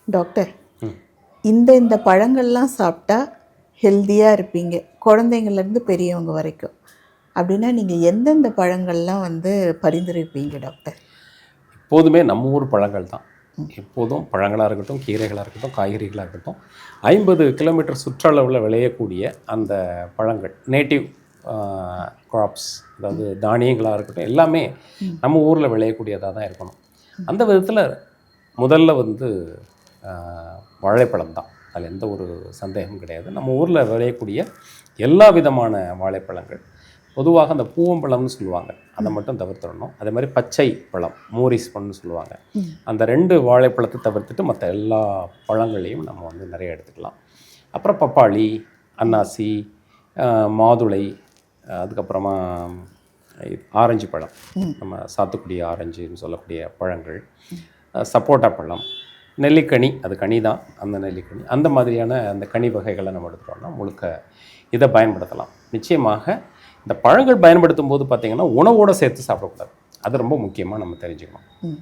Doctor, ம். இந்த பழங்கள்லாம் சாப்பிட்டா ஹெல்த்தியாக இருப்பீங்க, குழந்தைங்கள்லேருந்து பெரியவங்க வரைக்கும். அப்படின்னா நீங்கள் எந்தெந்த பழங்கள்லாம் பரிந்துரைப்பீங்க டாக்டர்? எப்போதுமே நம்ம ஊர் பழங்கள் தான். எப்போதும் பழங்களாக இருக்கட்டும், கீரைகளாக இருக்கட்டும், காய்கறிகளாக இருக்கட்டும், 50 கிலோமீட்டர் சுற்றளவில் விளையக்கூடிய அந்த பழங்கள், நேட்டிவ் கிராப்ஸ், அதாவது தானியங்களாக இருக்கட்டும், எல்லாமே நம்ம ஊரில் விளையக்கூடியதாக தான் இருக்கணும். அந்த விதத்தில் முதல்ல வாழைப்பழம் தான். அதில் எந்த ஒரு சந்தேகமும் கிடையாது. நம்ம ஊரில் விளையக்கூடிய எல்லா விதமான வாழைப்பழங்கள், பொதுவாக அந்த பூவம்பழம்னு சொல்லுவாங்க, அதை மட்டும் தவிர்த்துடணும். அதே மாதிரி பச்சை பழம், மோரிஸ் பழம்னு சொல்லுவாங்க, அந்த 2 வாழைப்பழத்தை தவிர்த்துட்டு மற்ற எல்லா பழங்களையும் நம்ம நிறைய எடுத்துக்கலாம். அப்புறம் பப்பாளி, அன்னாசி, மாதுளை, அதுக்கப்புறமா ஆரஞ்சு பழம், நம்ம சாத்துக்குடி ஆரஞ்சுன்னு சொல்லக்கூடிய பழங்கள், சப்போட்டா பழம், நெல்லிக்கனி, அது கனி தான், அந்த நெல்லிக்கனி, அந்த மாதிரியான அந்த கனி வகைகளை நம்ம எடுத்துட்டோம்னா முழுக்க இதை பயன்படுத்தலாம். நிச்சயமாக இந்த பழங்கள் பயன்படுத்தும் போது பார்த்திங்கன்னா உணவோடு சேர்த்து சாப்பிடக்கூடாது. அது ரொம்ப முக்கியமாக நம்ம தெரிஞ்சுக்கணும்.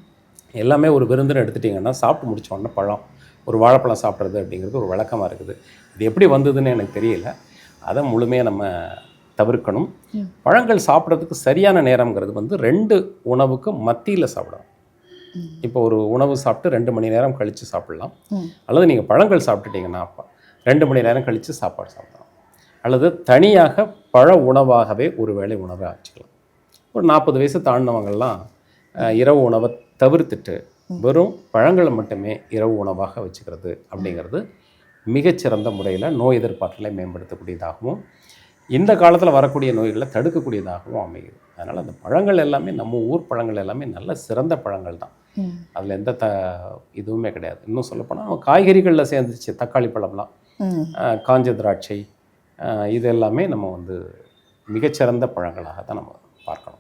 எல்லாமே ஒரு விருந்தினர் எடுத்துட்டிங்கன்னா சாப்பிட்டு முடித்தோடனே பழம், ஒரு வாழைப்பழம் சாப்பிட்றது அப்படிங்கிறது ஒரு வழக்கமாக இருக்குது. இது எப்படி வந்ததுன்னு எனக்கு தெரியல. அதை முழுமையாக நம்ம தவிர்க்கணும். பழங்கள் சாப்பிட்றதுக்கு சரியான நேரங்கிறது 2 உணவுக்கு மத்தியில் சாப்பிடணும். இப்போ ஒரு உணவு சாப்பிட்டு 2 மணி நேரம் கழித்து சாப்பிட்லாம். அல்லது நீங்கள் பழங்கள் சாப்பிட்டுட்டிங்கன்னா 2 மணி நேரம் கழித்து சாப்பாடு சாப்பிடலாம். அல்லது தனியாக பழ உணவாகவே ஒரு வேளை உணவை வச்சுக்கலாம். ஒரு 40 வயசு தாண்டினவங்கள்லாம் இரவு உணவை தவிர்த்துட்டு வெறும் பழங்களை மட்டுமே இரவு உணவாக வச்சுக்கிறது அப்படிங்கிறது மிகச்சிறந்த முறையில் நோய் எதிர்ப்பாற்றலை மேம்படுத்தக்கூடியதாகவும் இந்த காலத்தில் வரக்கூடிய நோய்களை தடுக்கக்கூடியதாகவும் அமையுது. அதனால் அந்த பழங்கள் எல்லாமே, நம்ம ஊர் பழங்கள் எல்லாமே நல்ல சிறந்த பழங்கள் தான். அதில் எந்த இதுவுமே கிடையாது. இன்னும் சொல்லப்போனால் நம்ம காய்கறிகளில் சேர்ந்துச்சு, தக்காளி பழம்லாம், காஞ்ச திராட்சை, இது எல்லாமே நம்ம மிகச்சிறந்த பழங்களாக தான் நம்ம பார்க்கணும்.